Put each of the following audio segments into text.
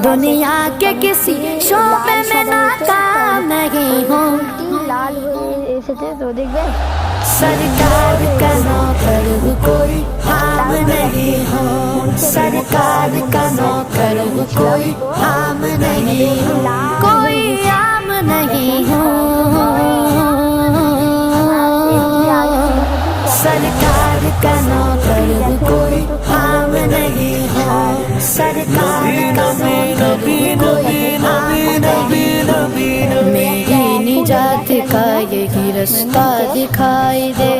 दुनिया के किसी शोबे में नाकाम नहीं हूँ। लाल হয়ে এসেছে তো দেখবে सरकार का नौकर कोई हम नहीं हो, सरकार का नौकर कोई हम नहीं हो, कोई आम नहीं हो। सरकार का नौकर कोई हम नहीं हो, सरकार का नौकर कोई हम नहीं हो। मेरी निजात का यही रास्ता दिखाई दे,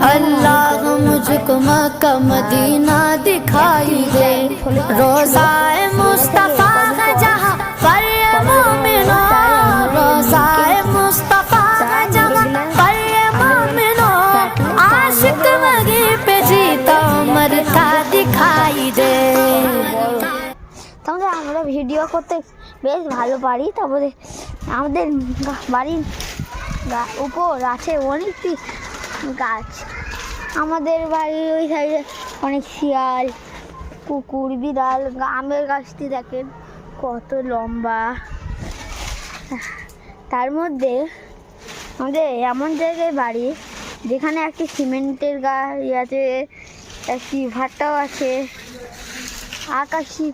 अल्लाह मुझको मक्का मदीना दिखाई दे। रोज़ाए मुस्तफा है जहाँ पर ये मोमिनो, रोज़ाए मुस्तफा है जहाँ पर ये मोमिनो, आशिक वहीं पे जीता मरता दिखाई दे। তাহলে আমরা ভিডিও করতে বেশ ভালো পারি। তারপরে আমাদের বাড়ির উপর আছে অনেকটি গাছ। আমাদের বাড়ির ওই সাইডে অনেক শিয়াল কুকুর বিড়াল। আমের গাছটি দেখেন কত লম্বা। তার মধ্যে আমাদের এমন জায়গায় বাড়ি যেখানে একটি সিমেন্টের গাড়ি আছে, একটি ভাটাও আছে, আকাশি